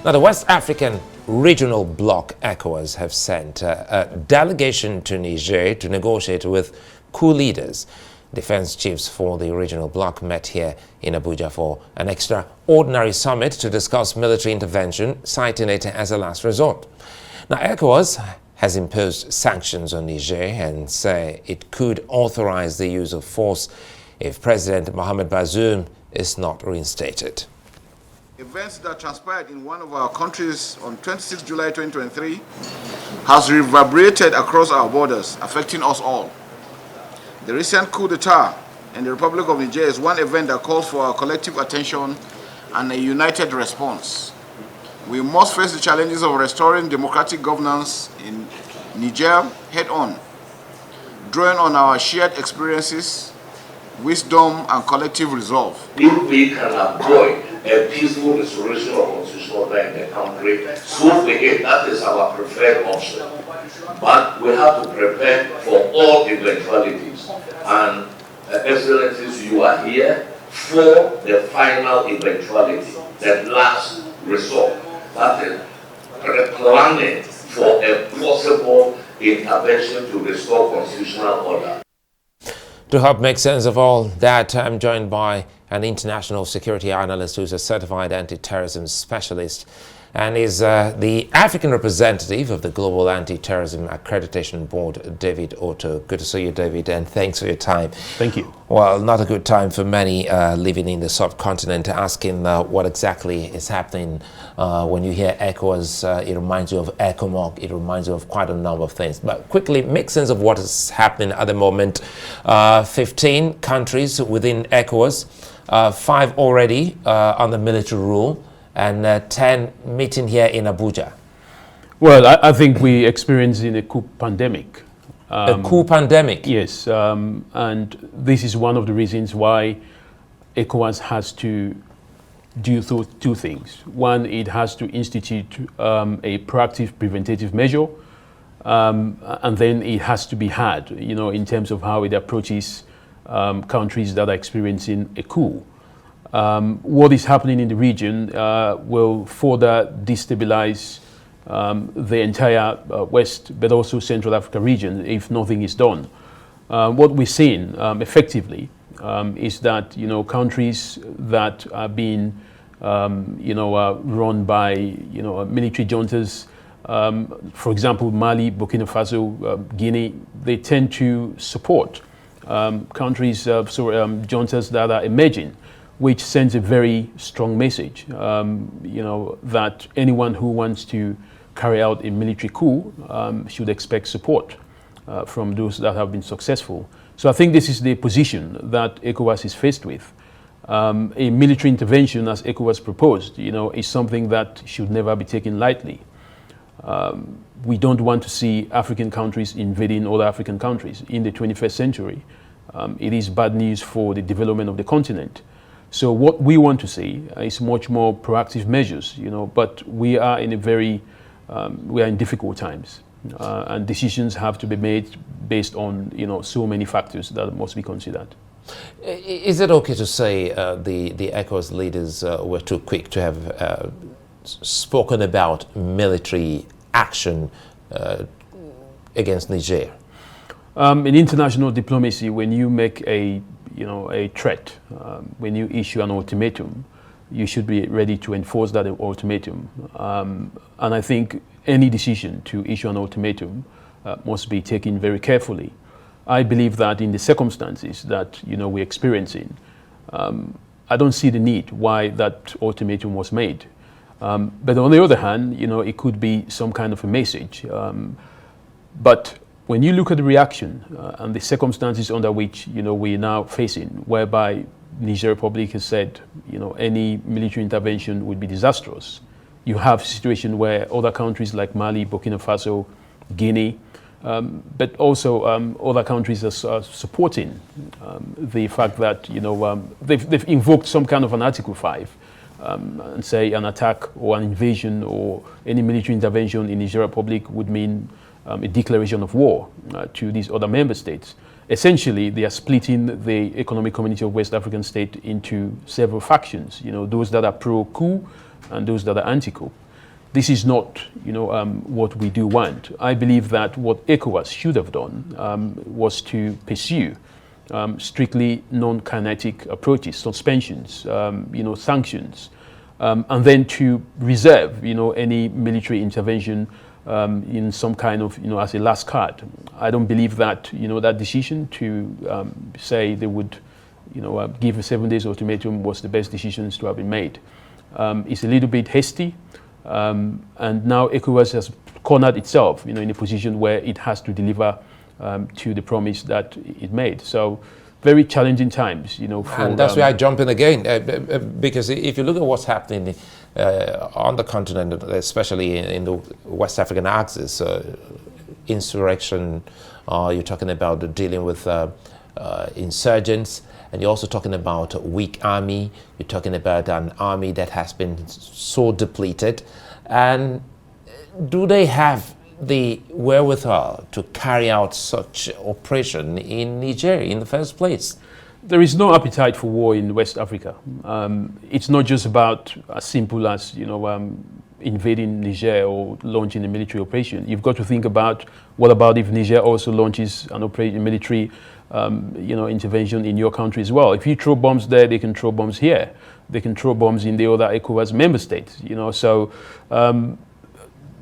Now, the West African regional bloc ECOWAS have sent a delegation to Niger to negotiate with coup leaders. Defense chiefs for the regional bloc met here in Abuja for an extraordinary summit to discuss military intervention, citing it as a last resort. Now, ECOWAS has imposed sanctions on Niger and say it could authorize the use of force if President Mohamed Bazoum is not reinstated. Events that transpired in one of our countries on 26 July 2023 has reverberated across our borders, affecting us all. The recent coup d'etat in the Republic of Niger is one event that calls for our collective attention and a united response. We must face the challenges of restoring democratic governance in Niger head-on, drawing on our shared experiences, wisdom, and collective resolve. If we can avoid a peaceful restoration of constitutional order in the country, so again, that is our preferred option. But we have to prepare for all eventualities. And Excellencies, you are here for the final eventuality, the last resort. That is planning for a possible intervention to restore constitutional order. To help make sense of all that, I'm joined by an international security analyst who's a certified anti-terrorism specialist and is the African representative of the Global Anti-Terrorism Accreditation Board, David Otto. Good to see you, David, and thanks for your time. Thank you. Well, not a good time for many living in the subcontinent, asking what exactly is happening. When you hear ECOWAS, it reminds you of ECOMOG, it reminds you of quite a number of things. But quickly, make sense of what is happening at the moment. 15 countries within ECOWAS, 5 already under military rule, and 10 meeting here in Abuja. Well, I think we experienced in a coup pandemic. A coup pandemic? Yes, and this is one of the reasons why ECOWAS has to do two things. One, it has to institute a proactive preventative measure, and then it has to be hard, in terms of how it approaches countries that are experiencing a coup. What is happening in the region will further destabilize the entire West, but also Central Africa region if nothing is done. What we're seeing effectively is that countries that are being run by military juntas, for example Mali, Burkina Faso, Guinea, they tend to support countries, juntas that are emerging, which sends a very strong message, that anyone who wants to carry out a military coup should expect support from those that have been successful. So I think this is the position that ECOWAS is faced with. A military intervention, as ECOWAS proposed, is something that should never be taken lightly. We don't want to see African countries invading other African countries in the 21st century. It is bad news for the development of the continent. So what we want to see is much more proactive measures, but we are in we are in difficult times, and decisions have to be made based on, so many factors that must be considered. Is it okay to say the ECOWAS leaders were too quick to have spoken about military action against Niger? In international diplomacy, when you make a threat, when you issue an ultimatum, you should be ready to enforce that ultimatum. And I think any decision to issue an ultimatum must be taken very carefully. I believe that in the circumstances that we're experiencing, I don't see the need why that ultimatum was made. But on the other hand, it could be some kind of a message. But when you look at the reaction and the circumstances under which we're now facing, whereby Niger Republic has said any military intervention would be disastrous, you have a situation where other countries like Mali, Burkina Faso, Guinea, but also other countries are supporting the fact that they've invoked some kind of an Article 5 and say an attack or an invasion or any military intervention in Niger Republic would mean a declaration of war to these other member states. essentially they are splitting the economic community of West African states into several factions, those that are pro-coup and those that are anti-coup. This is not, what we do want. I believe that what ECOWAS should have done was to pursue strictly non-kinetic approaches, suspensions, sanctions, and then to reserve, any military intervention in some kind of, as a last card. I don't believe that, that decision to say they would, give a 7 days ultimatum was the best decisions to have been made. It's a little bit hasty. And now ECOWAS has cornered itself, in a position where it has to deliver to the promise that it made. So, very challenging times, for, and that's why I jump in again, because if you look at what's happening on the continent, especially in the West African axis, insurrection, you're talking about dealing with insurgents, and you're also talking about a weak army. You're talking about an army that has been so depleted. And do they have the wherewithal to carry out such operation in Niger in the first place? There is no appetite for war in West Africa. It's not just about as simple as, invading Niger or launching a military operation. You've got to think about, what about if Niger also launches an military intervention in your country as well? If you throw bombs there, they can throw bombs here. They can throw bombs in the other ECOWAS member states, So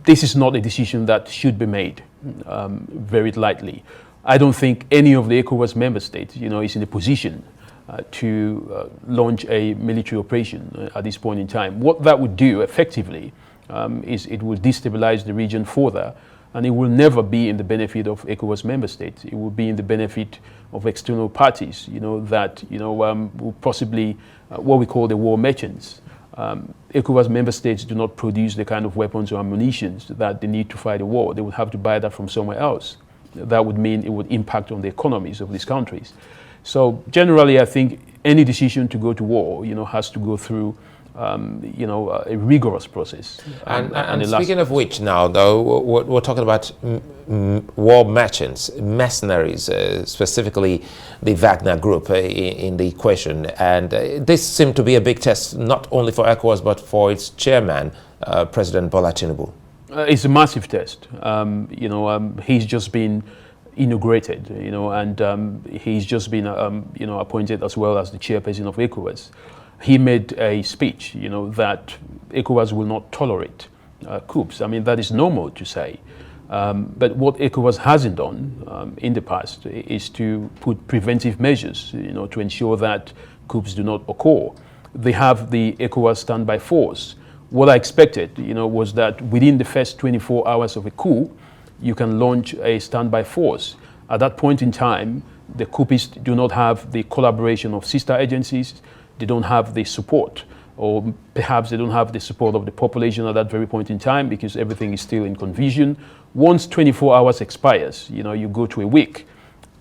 this is not a decision that should be made very lightly. I don't think any of the ECOWAS member states, is in a position to launch a military operation at this point in time. What that would do effectively is it will destabilize the region further, and it will never be in the benefit of ECOWAS member states. It will be in the benefit of external parties, that will possibly what we call the war merchants. ECOWAS member states do not produce the kind of weapons or ammunition that they need to fight a war. They would have to buy that from somewhere else. That would mean it would impact on the economies of these countries. So generally, I think any decision to go to war, has to go through a rigorous process. And speaking of which now, though, we're talking about war merchants, mercenaries, specifically the Wagner group in the equation. And this seemed to be a big test, not only for ECOWAS, but for its chairman, President Bola Tinubu. It's a massive test. He's just been inaugurated, and he's just been, appointed as well as the chairperson of ECOWAS. He made a speech, that ECOWAS will not tolerate coups. I mean, that is normal to say. But what ECOWAS hasn't done in the past is to put preventive measures, to ensure that coups do not occur. They have the ECOWAS standby force. What I expected, was that within the first 24 hours of a coup, you can launch a standby force. At that point in time, the coupists do not have the collaboration of sister agencies. They don't have the support, or perhaps they don't have the support of the population at that very point in time, because everything is still in confusion. Once 24 hours expires, you go to a week.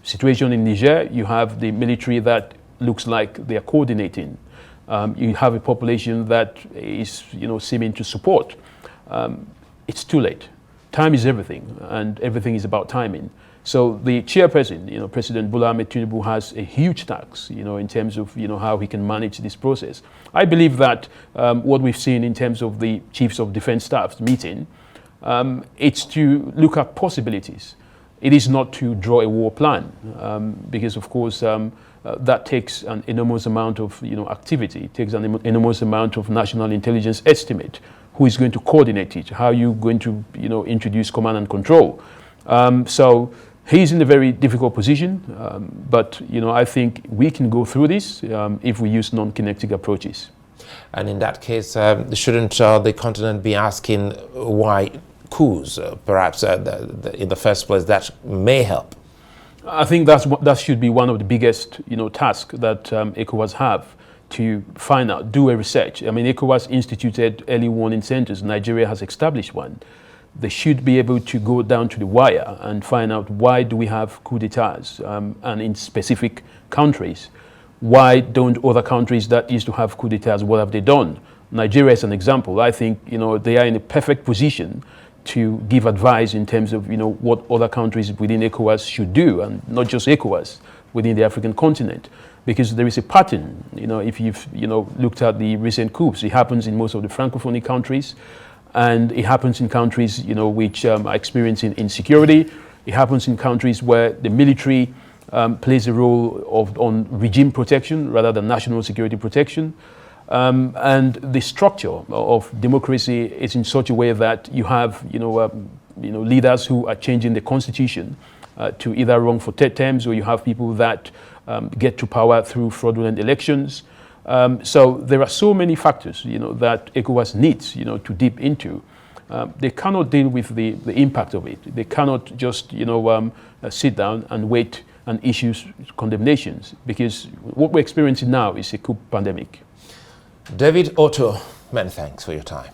Situation in Niger, you have the military that looks like they are coordinating. You have a population that is, seeming to support. It's too late. Time is everything, and everything is about timing. So the chairperson, President Bola Ahmed Tinubu, has a huge task, in terms of, how he can manage this process. I believe that what we've seen in terms of the chiefs of defense staffs meeting, it's to look at possibilities. It is not to draw a war plan, because of course that takes an enormous amount of, activity. It takes an enormous amount of national intelligence estimate. Who is going to coordinate it? How are you going to, introduce command and control? So he's in a very difficult position, but I think we can go through this if we use non-kinetic approaches. And in that case, shouldn't the continent be asking why coups, perhaps in the first place, that may help? I think that should be one of the biggest tasks that ECOWAS have, to find out, do a research. I mean, ECOWAS instituted early warning centers. Nigeria has established one. They should be able to go down to the wire and find out, why do we have coups d'etats, and in specific countries. Why don't other countries that used to have coups d'etats, what have they done? Nigeria is an example. I think they are in a perfect position to give advice in terms of, what other countries within ECOWAS should do, and not just ECOWAS, within the African continent. Because there is a pattern, if you've, looked at the recent coups, it happens in most of the Francophone countries, and it happens in countries, which are experiencing insecurity. It happens in countries where the military plays a role on regime protection rather than national security protection. And the structure of democracy is in such a way that you have, leaders who are changing the constitution to either run for third terms, or you have people that get to power through fraudulent elections. So there are so many factors, that ECOWAS needs, to dip into. They cannot deal with the impact of it. They cannot just, sit down and wait and issue condemnations, because what we're experiencing now is a coup pandemic. David, Otto, many thanks for your time.